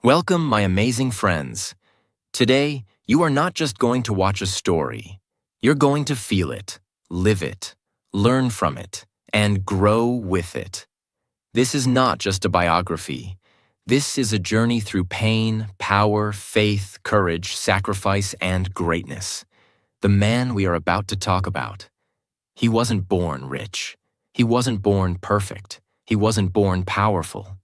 Welcome, my amazing friends. Today, you are not just going to watch a story. You're going to feel it, live it, learn from it, and grow with it. This is not just a biography. This is a journey through pain, power, faith, courage, sacrifice, and greatness. The man we are about to talk about. He wasn't born rich. He wasn't born perfect. He wasn't born powerful.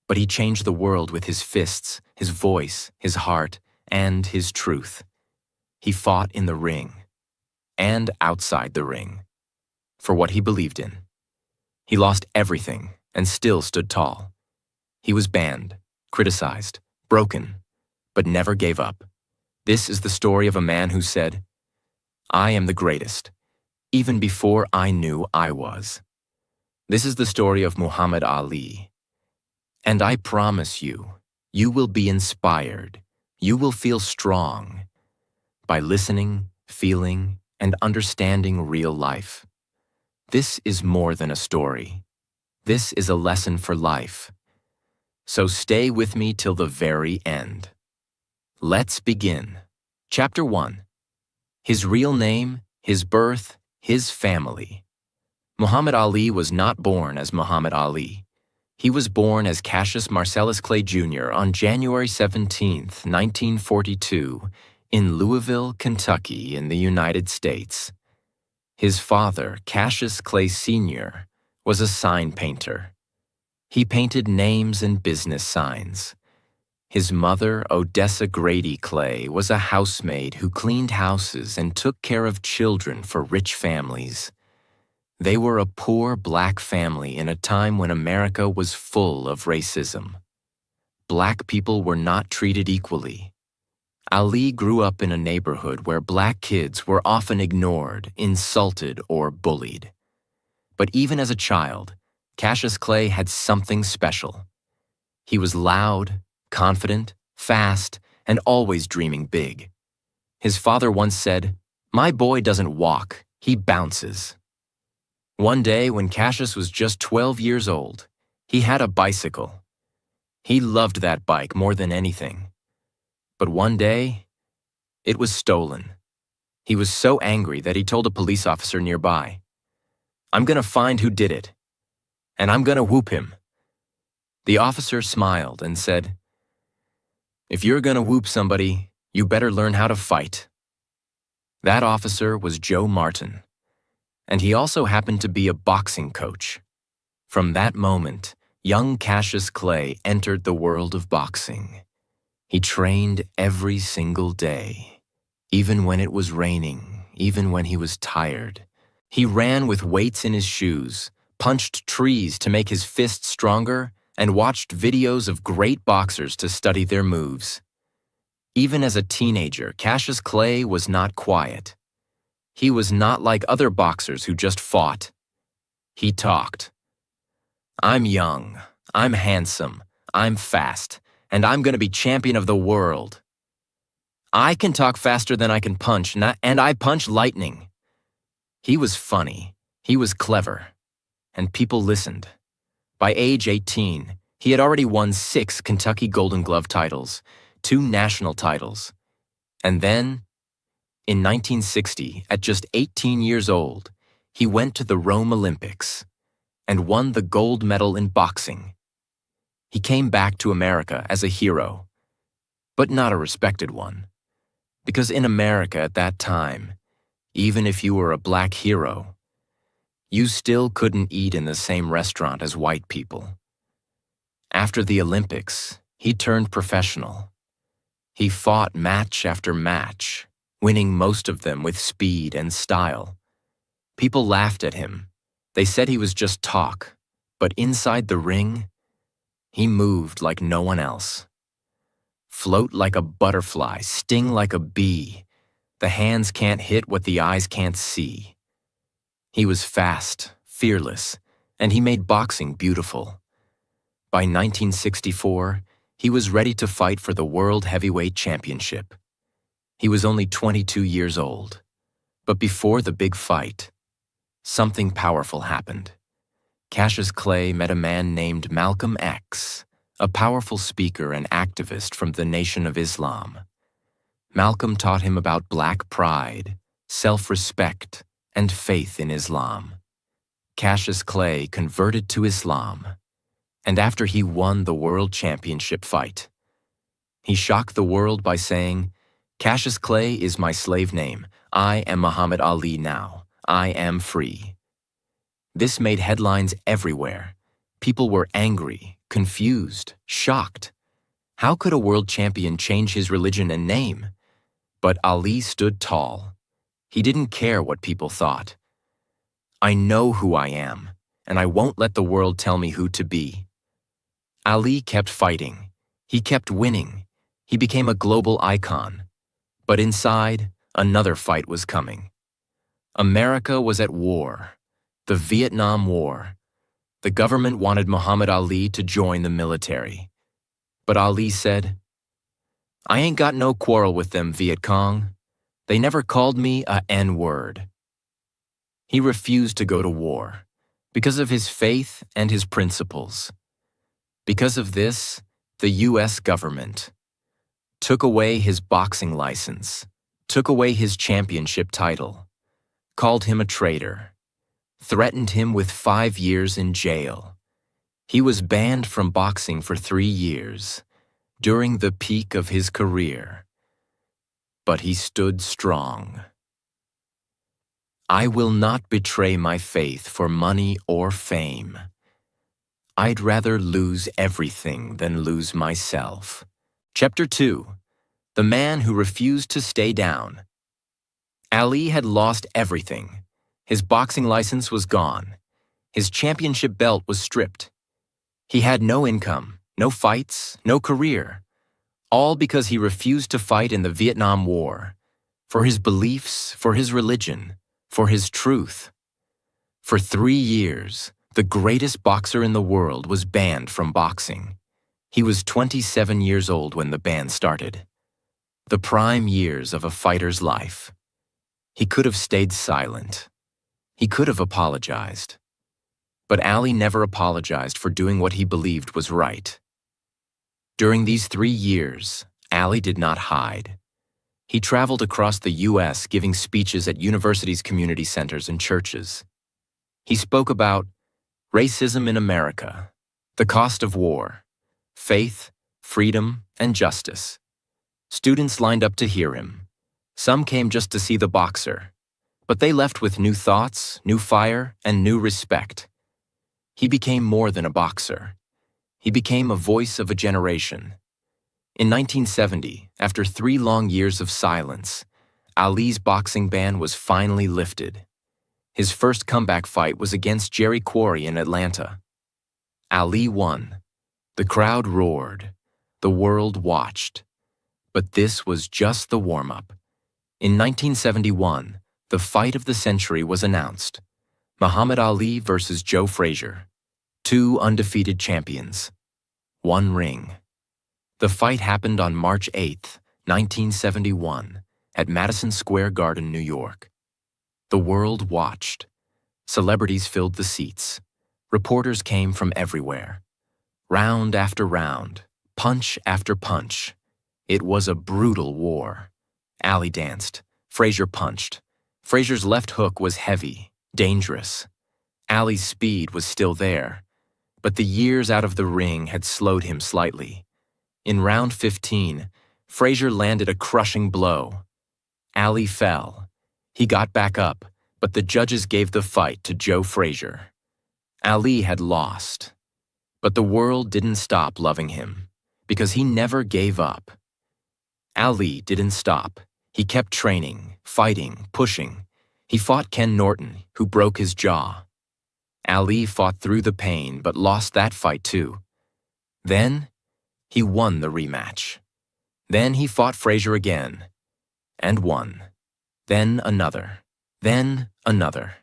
But he changed the world with his fists, his voice, his heart, and his truth. He fought in the ring and outside the ring for what he believed in. He lost everything and still stood tall. He was banned, criticized, broken, but never gave up. This is the story of a man who said, "I am the greatest, even before I knew I was." This is the story of Muhammad Ali. And I promise you, you will be inspired. You will feel strong by listening, feeling, and understanding real life. This is more than a story. This is a lesson for life. So stay with me till the very end. Let's begin. Chapter 1. His real name, his birth, his family. Muhammad Ali was not born as Muhammad Ali. He was born as Cassius Marcellus Clay Jr. on January 17, 1942, in Louisville, Kentucky, in the United States. His father, Cassius Clay Sr., was a sign painter. He painted names and business signs. His mother, Odessa Grady Clay, was a housemaid who cleaned houses and took care of children for rich families. They were a poor black family in a time when America was full of racism. Black people were not treated equally. Ali grew up in a neighborhood where black kids were often ignored, insulted, or bullied. But even as a child, Cassius Clay had something special. He was loud, confident, fast, and always dreaming big. His father once said, "My boy doesn't walk, he bounces." One day, when Cassius was just 12 years old, he had a bicycle. He loved that bike more than anything. But one day, it was stolen. He was so angry that he told a police officer nearby, "I'm gonna find who did it, and I'm gonna whoop him." The officer smiled and said, "If you're gonna whoop somebody, you better learn how to fight." That officer was Joe Martin. And he also happened to be a boxing coach. From that moment, young Cassius Clay entered the world of boxing. He trained every single day, even when it was raining, even when he was tired. He ran with weights in his shoes, punched trees to make his fists stronger, and watched videos of great boxers to study their moves. Even as a teenager, Cassius Clay was not quiet. He was not like other boxers who just fought. He talked. "I'm young, I'm handsome, I'm fast, and I'm going to be champion of the world. I can talk faster than I can punch, and I punch lightning." He was funny, he was clever, and people listened. By age 18, he had already won 6 Kentucky Golden Glove titles, 2 national titles, and then, in 1960, at just 18 years old, he went to the Rome Olympics and won the gold medal in boxing. He came back to America as a hero, but not a respected one. Because in America at that time, even if you were a black hero, you still couldn't eat in the same restaurant as white people. After the Olympics, he turned professional. He fought match after match, winning most of them with speed and style. People laughed at him. They said he was just talk, but inside the ring, he moved like no one else. Float like a butterfly, sting like a bee. The hands can't hit what the eyes can't see. He was fast, fearless, and he made boxing beautiful. By 1964, he was ready to fight for the World Heavyweight Championship. He was only 22 years old. But before the big fight, something powerful happened. Cassius Clay met a man named Malcolm X, a powerful speaker and activist from the Nation of Islam. Malcolm taught him about black pride, self-respect, and faith in Islam. Cassius Clay converted to Islam, and after he won the World Championship fight, he shocked the world by saying, "Cassius Clay is my slave name. I am Muhammad Ali now. I am free." This made headlines everywhere. People were angry, confused, shocked. How could a world champion change his religion and name? But Ali stood tall. He didn't care what people thought. "I know who I am, and I won't let the world tell me who to be." Ali kept fighting. He kept winning. He became a global icon. But inside, another fight was coming. America was at war. The Vietnam War. The government wanted Muhammad Ali to join the military. But Ali said, "I ain't got no quarrel with them Viet Cong. They never called me a N-word." He refused to go to war because of his faith and his principles. Because of this, the U.S. government took away his boxing license, took away his championship title, called him a traitor, threatened him with 5 years in jail. He was banned from boxing for 3 years, during the peak of his career. But he stood strong. "I will not betray my faith for money or fame. I'd rather lose everything than lose myself." Chapter 2. The Man Who Refused to Stay Down. Ali had lost everything. His boxing license was gone. His championship belt was stripped. He had no income, no fights, no career, all because he refused to fight in the Vietnam War, for his beliefs, for his religion, for his truth. For 3 years, the greatest boxer in the world was banned from boxing. He was 27 years old when the ban started. The prime years of a fighter's life. He could have stayed silent. He could have apologized. But Ali never apologized for doing what he believed was right. During these 3 years, Ali did not hide. He traveled across the U.S. giving speeches at universities, community centers, and churches. He spoke about racism in America, the cost of war, faith, freedom, and justice. Students lined up to hear him. Some came just to see the boxer, but they left with new thoughts, new fire, and new respect. He became more than a boxer. He became a voice of a generation. In 1970, after 3 long years of silence, Ali's boxing ban was finally lifted. His first comeback fight was against Jerry Quarry in Atlanta. Ali won. The crowd roared. The world watched. But this was just the warm-up. In 1971, the fight of the century was announced. Muhammad Ali versus Joe Frazier. 2 undefeated champions. 1 ring. The fight happened on March 8, 1971, at Madison Square Garden, New York. The world watched. Celebrities filled the seats. Reporters came from everywhere. Round after round, punch after punch. It was a brutal war. Ali danced. Frazier punched. Frazier's left hook was heavy, dangerous. Ali's speed was still there, but the years out of the ring had slowed him slightly. In round 15, Frazier landed a crushing blow. Ali fell. He got back up, but the judges gave the fight to Joe Frazier. Ali had lost, but the world didn't stop loving him, because he never gave up. Ali didn't stop. He kept training, fighting, pushing. He fought Ken Norton, who broke his jaw. Ali fought through the pain, but lost that fight too. Then, he won the rematch. Then he fought Frazier again, and won. Then another. Then another.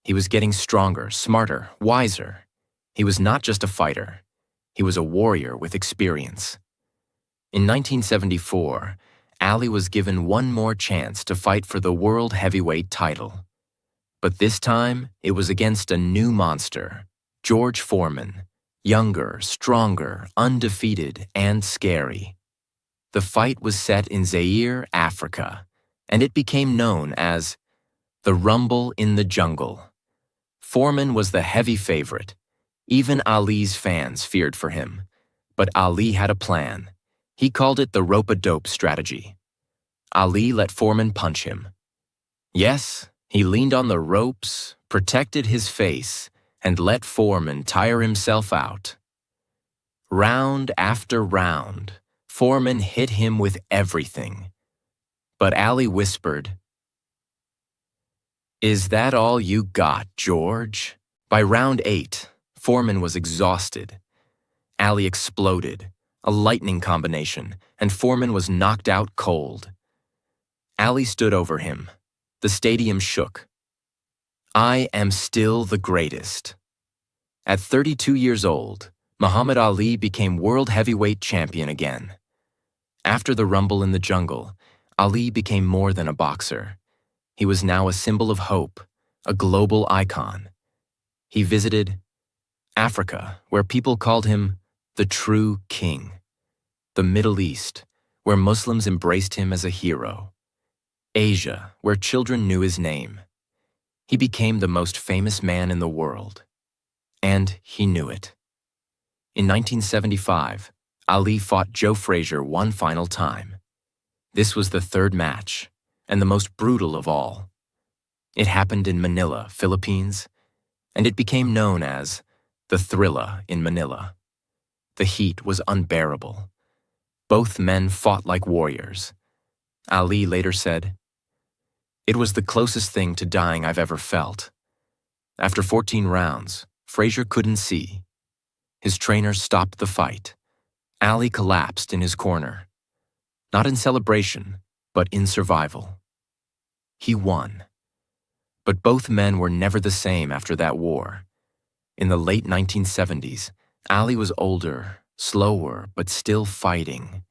He was getting stronger, smarter, wiser. He was not just a fighter. He was a warrior with experience. In 1974, Ali was given one more chance to fight for the world heavyweight title. But this time, it was against a new monster, George Foreman, Younger, stronger, undefeated, and scary. The fight was set in Zaire, Africa, and it became known as the Rumble in the Jungle. Foreman was the heavy favorite. Even Ali's fans feared for him. But Ali had a plan. He called it the rope-a-dope strategy. Ali let Foreman punch him. Yes, he leaned on the ropes, protected his face, and let Foreman tire himself out. Round after round, Foreman hit him with everything. But Ali whispered, "Is that all you got, George?" By round 8, Foreman was exhausted. Ali exploded, a lightning combination, and Foreman was knocked out cold. Ali stood over him. The stadium shook. "I am still the greatest." At 32 years old, Muhammad Ali became world heavyweight champion again. After the Rumble in the Jungle, Ali became more than a boxer. He was now a symbol of hope, a global icon. He visited Africa, where people called him the true king. The Middle East, where Muslims embraced him as a hero. Asia, where children knew his name. He became the most famous man in the world. And he knew it. In 1975, Ali fought Joe Frazier one final time. This was the third match, and the most brutal of all. It happened in Manila, Philippines, and it became known as the Thrilla in Manila. The heat was unbearable. Both men fought like warriors. Ali later said, "It was the closest thing to dying I've ever felt." After 14 rounds, Frazier couldn't see. His trainer stopped the fight. Ali collapsed in his corner. Not in celebration, but in survival. He won. But both men were never the same after that war. In the late 1970s, Ali was older, slower, but still fighting.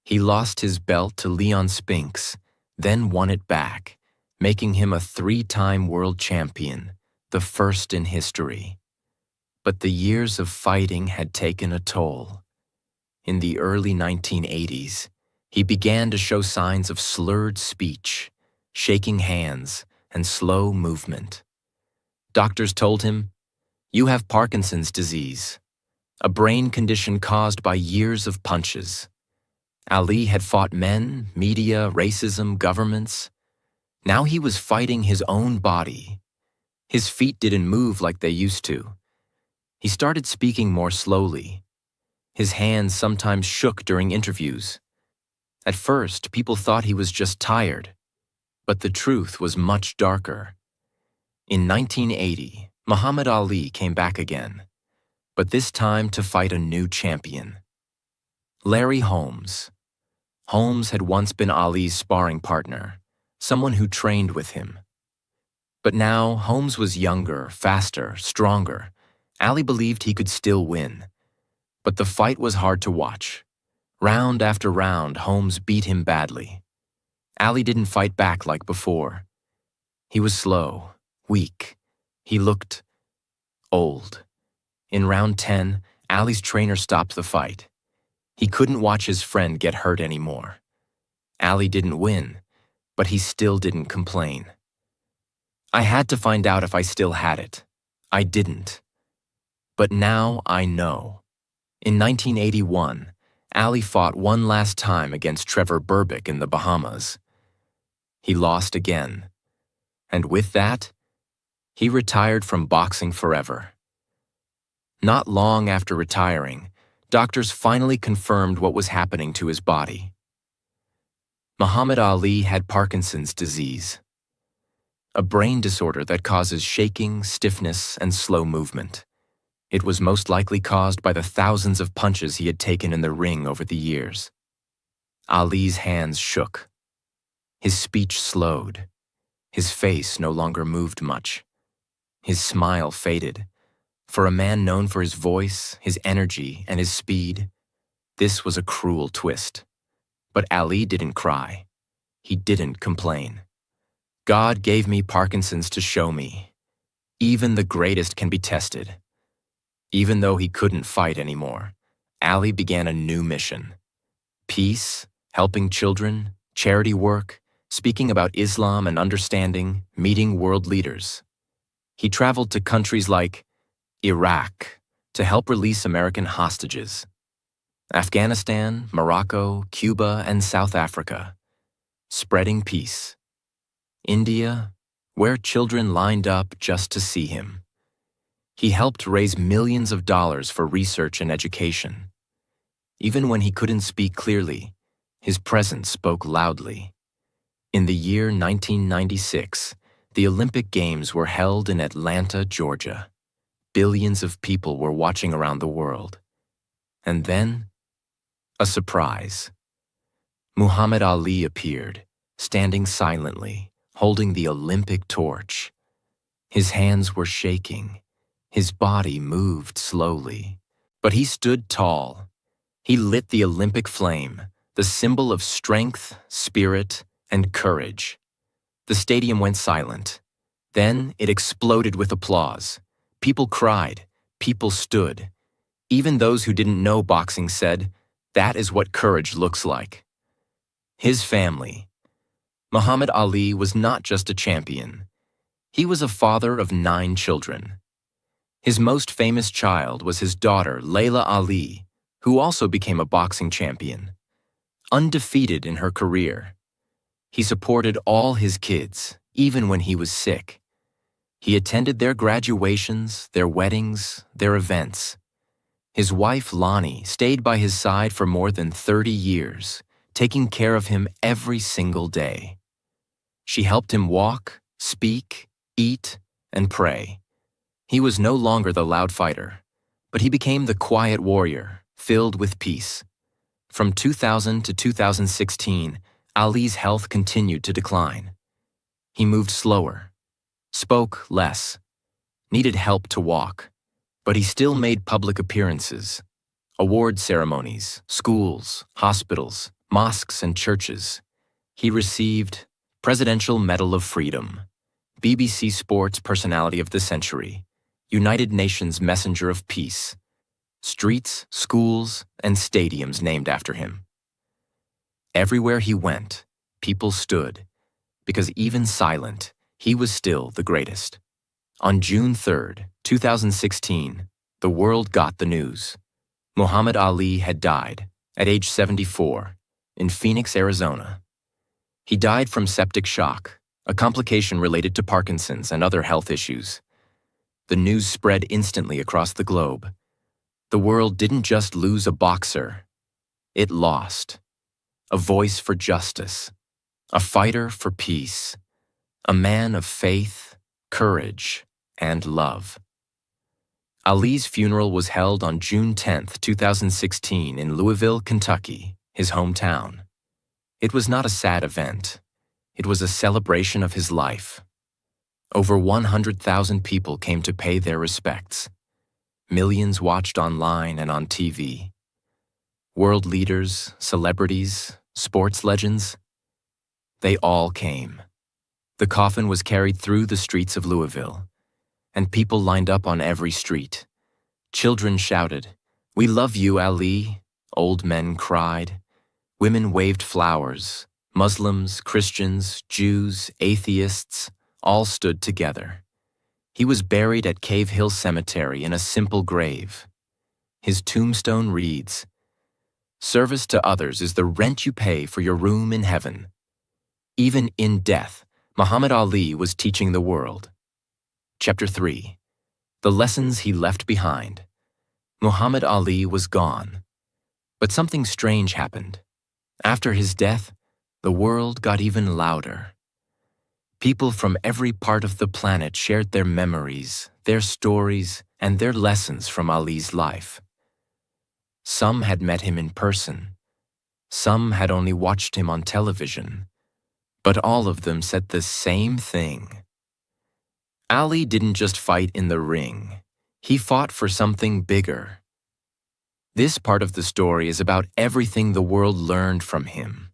He lost his belt to Leon Spinks, then won it back, making him a 3-time world champion, the first in history. But the years of fighting had taken a toll. In the early 1980s, he began to show signs of slurred speech, shaking hands, and slow movement. Doctors told him, "You have Parkinson's disease, a brain condition caused by years of punches." Ali had fought men, media, racism, governments. Now he was fighting his own body. His feet didn't move like they used to. He started speaking more slowly. His hands sometimes shook during interviews. At first, people thought he was just tired. But the truth was much darker. In 1980, Muhammad Ali came back again, but this time to fight a new champion. Larry Holmes. Holmes had once been Ali's sparring partner, someone who trained with him. But now, Holmes was younger, faster, stronger. Ali believed he could still win. But the fight was hard to watch. Round after round, Holmes beat him badly. Ali didn't fight back like before. He was slow, weak. He looked old. In round 10, Ali's trainer stopped the fight. He couldn't watch his friend get hurt anymore. Ali didn't win, but he still didn't complain. "I had to find out if I still had it. I didn't. But now I know." In 1981, Ali fought one last time against Trevor Berbick in the Bahamas. He lost again. And with that, he retired from boxing forever. Not long after retiring, doctors finally confirmed what was happening to his body. Muhammad Ali had Parkinson's disease, a brain disorder that causes shaking, stiffness, and slow movement. It was most likely caused by the thousands of punches he had taken in the ring over the years. Ali's hands shook. His speech slowed. His face no longer moved much. His smile faded. For a man known for his voice, his energy, and his speed, this was a cruel twist. But Ali didn't cry. He didn't complain. "God gave me Parkinson's to show me. Even the greatest can be tested. Even though he couldn't fight anymore, Ali began a new mission. Peace, helping children, charity work, speaking about Islam and understanding, meeting world leaders. He traveled to countries like Iraq to help release American hostages, Afghanistan, Morocco, Cuba, and South Africa, spreading peace. India, where children lined up just to see him. He helped raise millions of dollars for research and education. Even when he couldn't speak clearly, his presence spoke loudly. In the year 1996, the Olympic Games were held in Atlanta, Georgia. Billions of people were watching around the world. And then, a surprise. Muhammad Ali appeared, standing silently, holding the Olympic torch. His hands were shaking. His body moved slowly. But he stood tall. He lit the Olympic flame, the symbol of strength, spirit, and courage. The stadium went silent. Then it exploded with applause. People cried. People stood. Even those who didn't know boxing said, "That is what courage looks like." His family. Muhammad Ali was not just a champion. He was a father of 9 children. His most famous child was his daughter, Layla Ali, who also became a boxing champion. Undefeated in her career. He supported all his kids, even when he was sick. He attended their graduations, their weddings, their events. His wife, Lonnie, stayed by his side for more than 30 years, taking care of him every single day. She helped him walk, speak, eat, and pray. He was no longer the loud fighter, but he became the quiet warrior, filled with peace. From 2000 to 2016, Ali's health continued to decline. He moved slower, spoke less, needed help to walk, but he still made public appearances, award ceremonies, schools, hospitals, mosques, and churches. He received Presidential Medal of Freedom, BBC Sports Personality of the Century, United Nations Messenger of Peace, streets, schools, and stadiums named after him. Everywhere he went, people stood, because even silent, he was still the greatest. On June 3, 2016, the world got the news. Muhammad Ali had died, at age 74, in Phoenix, Arizona. He died from septic shock, a complication related to Parkinson's and other health issues. The news spread instantly across the globe. The world didn't just lose a boxer, it lost a voice for justice, a fighter for peace, a man of faith, courage, and love. Ali's funeral was held on June 10, 2016 in Louisville, Kentucky, his hometown. It was not a sad event. It was a celebration of his life. Over 100,000 people came to pay their respects. Millions watched online and on TV. World leaders, celebrities, sports legends, they all came. The coffin was carried through the streets of Louisville, and people lined up on every street. Children shouted, "We love you, Ali." Old men cried. Women waved flowers. Muslims, Christians, Jews, atheists, all stood together. He was buried at Cave Hill Cemetery in a simple grave. His tombstone reads, "Service to others is the rent you pay for your room in heaven." Even in death, Muhammad Ali was teaching the world. Chapter 3. The Lessons He Left Behind. Muhammad Ali was gone. But something strange happened. After his death, the world got even louder. People from every part of the planet shared their memories, their stories, and their lessons from Ali's life. Some had met him in person. Some had only watched him on television. But all of them said the same thing. Ali didn't just fight in the ring. He fought for something bigger. This part of the story is about everything the world learned from him.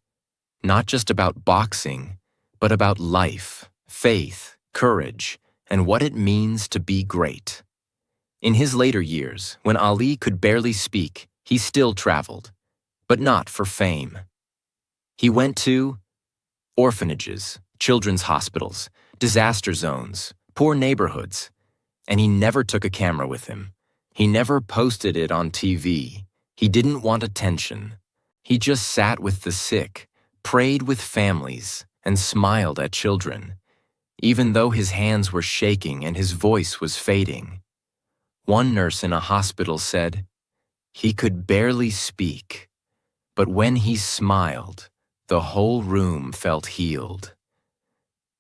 Not just about boxing, but about life, faith, courage, and what it means to be great. In his later years, when Ali could barely speak, he still traveled, but not for fame. He went to orphanages, children's hospitals, disaster zones, poor neighborhoods, and he never took a camera with him. He never posted it on TV. He didn't want attention. He just sat with the sick, prayed with families, and smiled at children, even though his hands were shaking and his voice was fading. One nurse in a hospital said, "He could barely speak, but when he smiled, the whole room felt healed."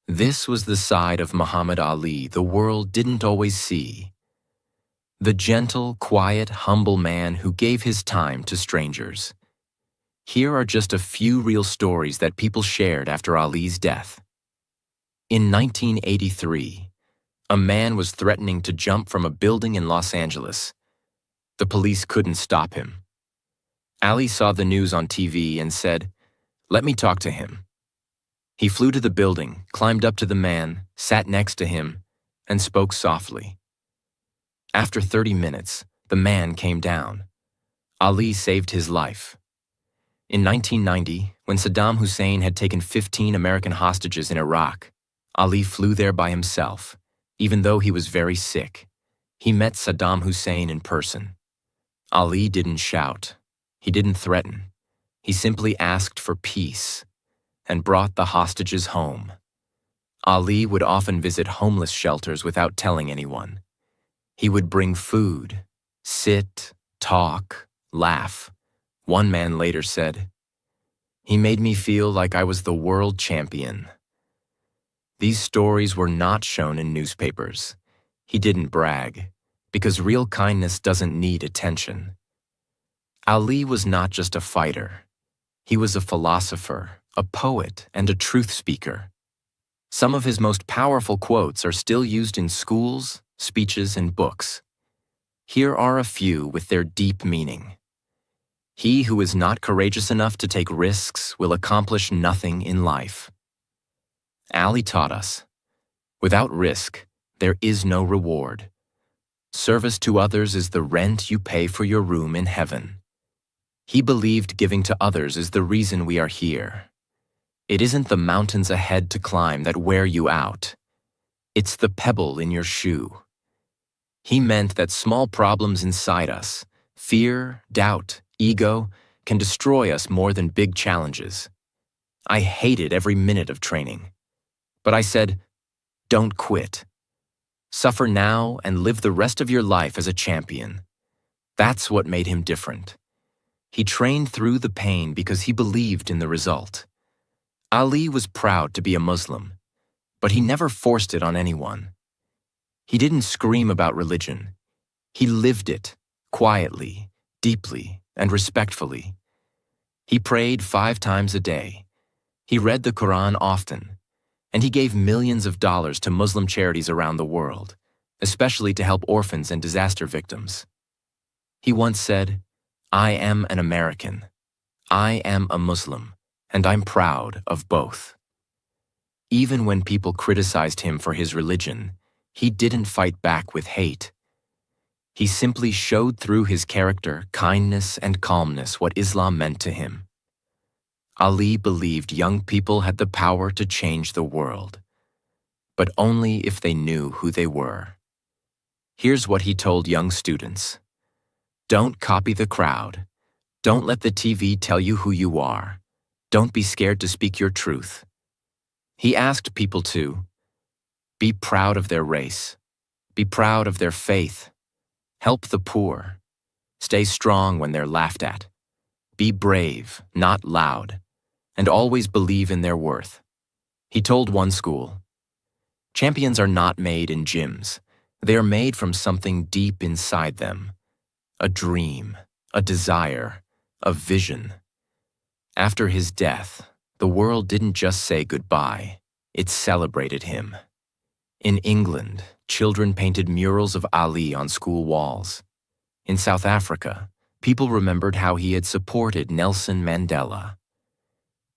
This was the side of Muhammad Ali the world didn't always see. The gentle, quiet, humble man who gave his time to strangers. Here are just a few real stories that people shared after Ali's death. In 1983, a man was threatening to jump from a building in Los Angeles. The police couldn't stop him. Ali saw the news on TV and said, "Let me talk to him." He flew to the building, climbed up to the man, sat next to him, and spoke softly. After 30 minutes, the man came down. Ali saved his life. In 1990, when Saddam Hussein had taken 15 American hostages in Iraq, Ali flew there by himself, even though he was very sick. He met Saddam Hussein in person. Ali didn't shout. He didn't threaten. He simply asked for peace and brought the hostages home. Ali would often visit homeless shelters without telling anyone. He would bring food, sit, talk, laugh. One man later said, "He made me feel like I was the world champion." These stories were not shown in newspapers. He didn't brag, because real kindness doesn't need attention. Ali was not just a fighter. He was a philosopher, a poet, and a truth speaker. Some of his most powerful quotes are still used in schools, speeches, and books. Here are a few with their deep meaning. "He who is not courageous enough to take risks will accomplish nothing in life." Ali taught us, without risk, there is no reward. Service to others is the rent you pay for your room in heaven. He believed giving to others is the reason we are here. It isn't the mountains ahead to climb that wear you out. It's the pebble in your shoe. He meant that small problems inside us, fear, doubt, ego, can destroy us more than big challenges. I hated every minute of training. But I said, don't quit. Suffer now and live the rest of your life as a champion. That's what made him different. He trained through the pain because he believed in the result. Ali was proud to be a Muslim, but he never forced it on anyone. He didn't scream about religion. He lived it, quietly, deeply, and respectfully. He prayed 5 times a day. He read the Quran often, and he gave millions of dollars to Muslim charities around the world, especially to help orphans and disaster victims. He once said, "I am an American. I am a Muslim, and I'm proud of both." Even when people criticized him for his religion, he didn't fight back with hate. He simply showed through his character, kindness, and calmness what Islam meant to him. Ali believed young people had the power to change the world, but only if they knew who they were. Here's what he told young students. Don't copy the crowd. Don't let the TV tell you who you are. Don't be scared to speak your truth. He asked people to be proud of their race, be proud of their faith, help the poor, stay strong when they're laughed at, be brave, not loud, and always believe in their worth. He told one school, champions are not made in gyms. They are made from something deep inside them, a dream, a desire, a vision. After his death, the world didn't just say goodbye, it celebrated him. In England, children painted murals of Ali on school walls. In South Africa, people remembered how he had supported Nelson Mandela.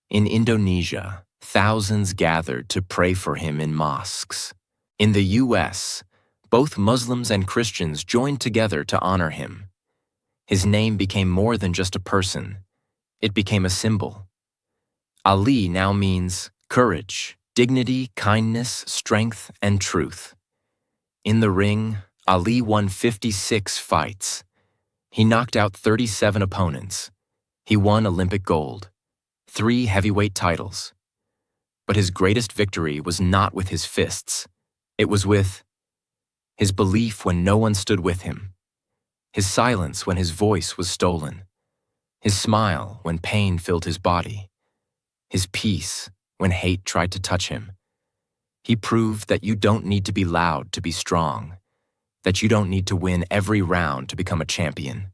In Indonesia, thousands gathered to pray for him in mosques. In the U.S., Both Muslims and Christians joined together to honor him. His name became more than just a person. It became a symbol. Ali now means courage, dignity, kindness, strength, and truth. In the ring, Ali won 56 fights. He knocked out 37 opponents. He won Olympic gold, 3 heavyweight titles. But his greatest victory was not with his fists. It was with his belief when no one stood with him, his silence when his voice was stolen, his smile when pain filled his body, his peace when hate tried to touch him. He proved that you don't need to be loud to be strong, that you don't need to win every round to become a champion.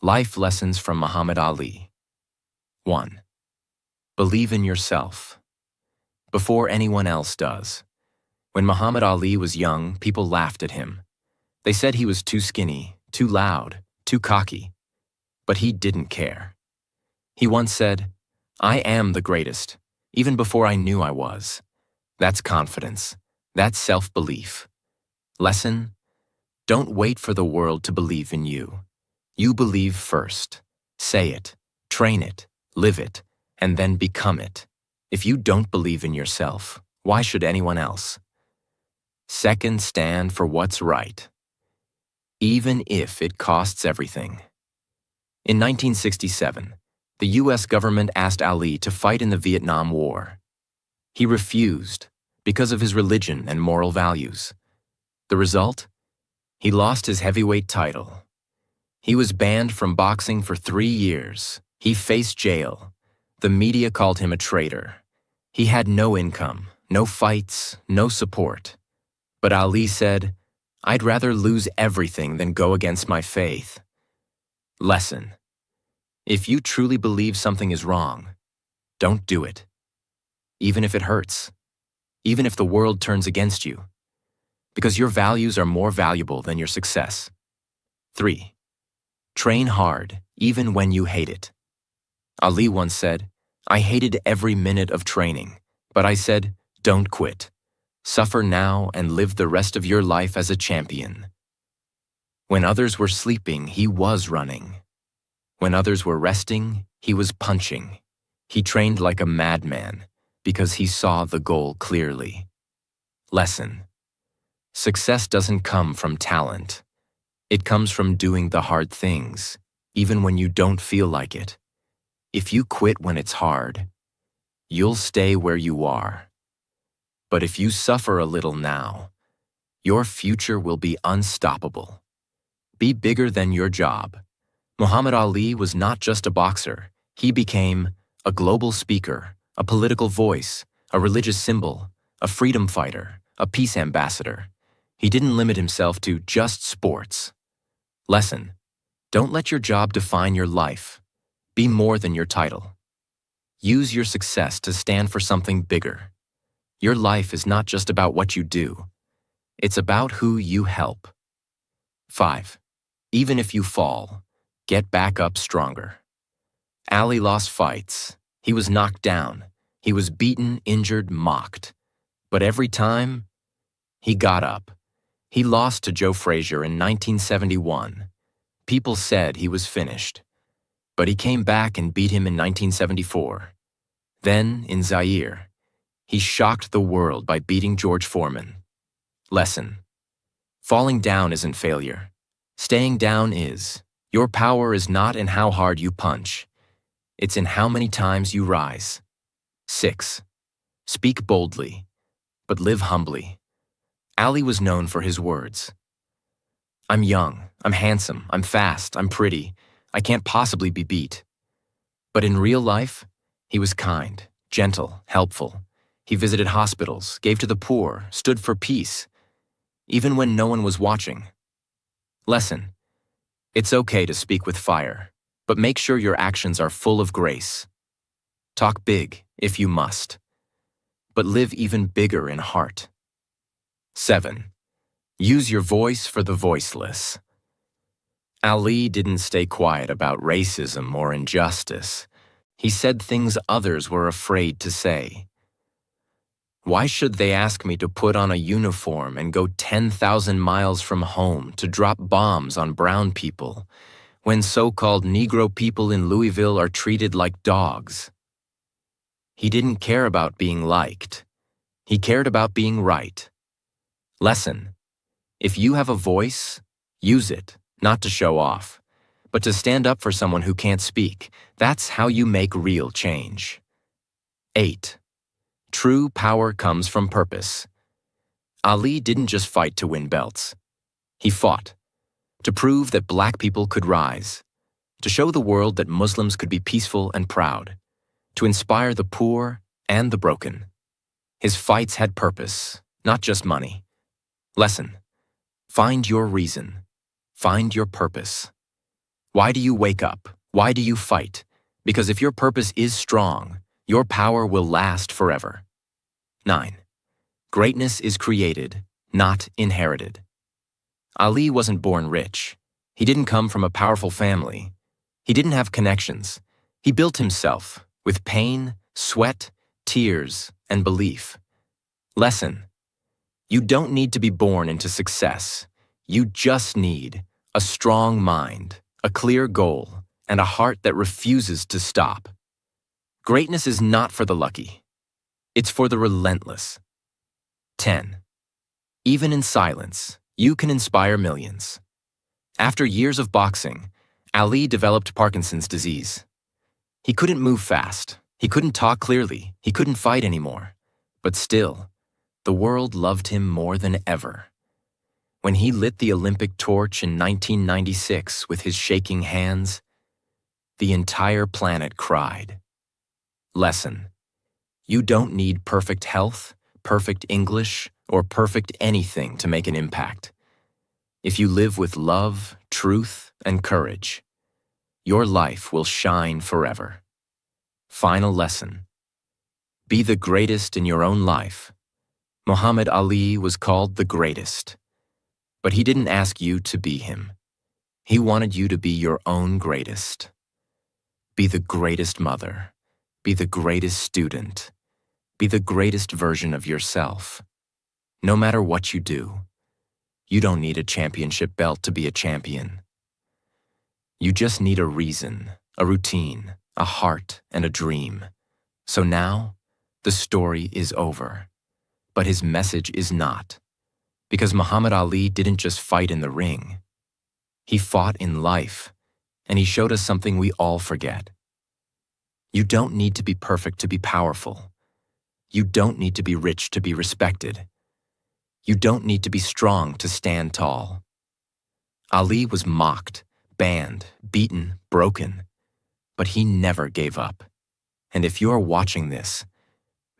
Life lessons from Muhammad Ali. 1. Believe in yourself. Before anyone else does. When Muhammad Ali was young, people laughed at him. They said he was too skinny, too loud, too cocky. But he didn't care. He once said, "I am the greatest, even before I knew I was." That's confidence. That's self-belief. Lesson: don't wait for the world to believe in you. You believe first. Say it, train it, live it, and then become it. If you don't believe in yourself, why should anyone else? Second, stand for what's right, even if it costs everything. In 1967, the U.S. government asked Ali to fight in the Vietnam War. He refused because of his religion and moral values. The result? He lost his heavyweight title. He was banned from boxing for 3 years. He faced jail. The media called him a traitor. He had no income, no fights, no support. But Ali said, "I'd rather lose everything than go against my faith." Lesson: if you truly believe something is wrong, don't do it. Even if it hurts. Even if the world turns against you. Because your values are more valuable than your success. 3. Train hard, even when you hate it. Ali once said, "I hated every minute of training, but I said, don't quit. Suffer now and live the rest of your life as a champion." When others were sleeping, he was running. When others were resting, he was punching. He trained like a madman because he saw the goal clearly. Lesson: success doesn't come from talent. It comes from doing the hard things, even when you don't feel like it. If you quit when it's hard, you'll stay where you are. But if you suffer a little now, your future will be unstoppable. Be bigger than your job. Muhammad Ali was not just a boxer. He became a global speaker, a political voice, a religious symbol, a freedom fighter, a peace ambassador. He didn't limit himself to just sports. Lesson: don't let your job define your life. Be more than your title. Use your success to stand for something bigger. Your life is not just about what you do. It's about who you help. 5. Even if you fall, get back up stronger. Ali lost fights. He was knocked down. He was beaten, injured, mocked. But every time, he got up. He lost to Joe Frazier in 1971. People said he was finished. But he came back and beat him in 1974. Then, in Zaire, he shocked the world by beating George Foreman. Lesson: falling down isn't failure. Staying down is. Your power is not in how hard you punch. It's in how many times you rise. 6. Speak boldly, but live humbly. Ali was known for his words. "I'm young, I'm handsome, I'm fast, I'm pretty. I can't possibly be beat." But in real life, he was kind, gentle, helpful. He visited hospitals, gave to the poor, stood for peace, even when no one was watching. Lesson: it's okay to speak with fire, but make sure your actions are full of grace. Talk big, if you must, but live even bigger in heart. 7. Use your voice for the voiceless. Ali didn't stay quiet about racism or injustice. He said things others were afraid to say. Why should they ask me to put on a uniform and go 10,000 miles from home to drop bombs on brown people when so-called Negro people in Louisville are treated like dogs? He didn't care about being liked. He cared about being right. Lesson: if you have a voice, use it, not to show off, but to stand up for someone who can't speak. That's how you make real change. 8. True power comes from purpose. Ali didn't just fight to win belts. He fought to prove that black people could rise, to show the world that Muslims could be peaceful and proud, to inspire the poor and the broken. His fights had purpose, not just money. Lesson: find your reason. Find your purpose. Why do you wake up? Why do you fight? Because if your purpose is strong, your power will last forever. 9. Greatness is created, not inherited. Ali wasn't born rich. He didn't come from a powerful family. He didn't have connections. He built himself with pain, sweat, tears, and belief. Lesson: you don't need to be born into success. You just need a strong mind, a clear goal, and a heart that refuses to stop. Greatness is not for the lucky. It's for the relentless. 10. Even in silence, you can inspire millions. After years of boxing, Ali developed Parkinson's disease. He couldn't move fast. He couldn't talk clearly. He couldn't fight anymore. But still, the world loved him more than ever. When he lit the Olympic torch in 1996 with his shaking hands, the entire planet cried. Lesson: you don't need perfect health, perfect English, or perfect anything to make an impact. If you live with love, truth, and courage, your life will shine forever. Final lesson: be the greatest in your own life. Muhammad Ali was called the greatest, but he didn't ask you to be him. He wanted you to be your own greatest. Be the greatest mother. Be the greatest student. Be the greatest version of yourself. No matter what you do, you don't need a championship belt to be a champion. You just need a reason, a routine, a heart, and a dream. So now, the story is over. But his message is not. Because Muhammad Ali didn't just fight in the ring. He fought in life, and he showed us something we all forget. You don't need to be perfect to be powerful. You don't need to be rich to be respected. You don't need to be strong to stand tall. Ali was mocked, banned, beaten, broken, but he never gave up. And if you're watching this,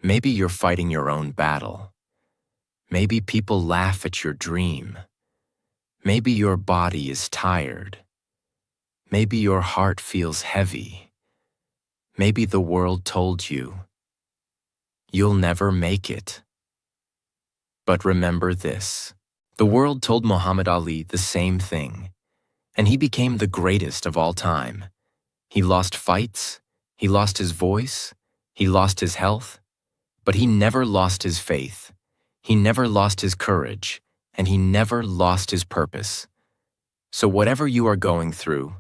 maybe you're fighting your own battle. Maybe people laugh at your dream. Maybe your body is tired. Maybe your heart feels heavy. Maybe the world told you, you'll never make it. But remember this, the world told Muhammad Ali the same thing, and he became the greatest of all time. He lost fights, he lost his voice, he lost his health, but he never lost his faith. He never lost his courage, and he never lost his purpose. So whatever you are going through,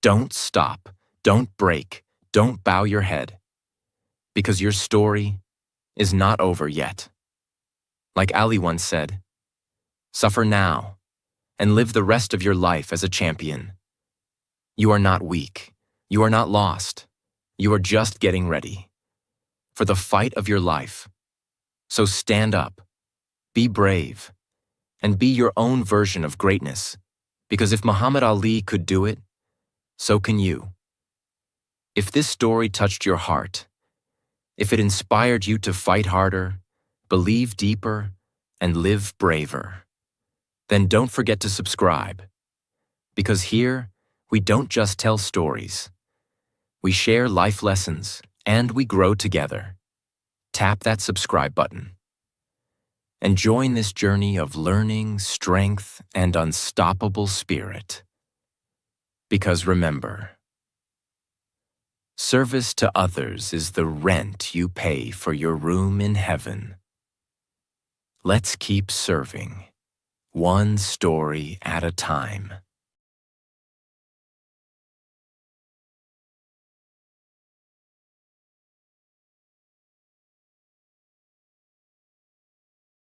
don't stop, don't break, don't bow your head, because your story is not over yet. Like Ali once said, suffer now and live the rest of your life as a champion. You are not weak. You are not lost. You are just getting ready for the fight of your life. So stand up, be brave, and be your own version of greatness, because if Muhammad Ali could do it, so can you. If this story touched your heart, if it inspired you to fight harder, believe deeper, and live braver, then don't forget to subscribe. Because here, we don't just tell stories. We share life lessons, and we grow together. Tap that subscribe button and join this journey of learning, strength, and unstoppable spirit. Because remember, Service to others is the rent you pay for your room in heaven. Let's keep serving, one story at a time.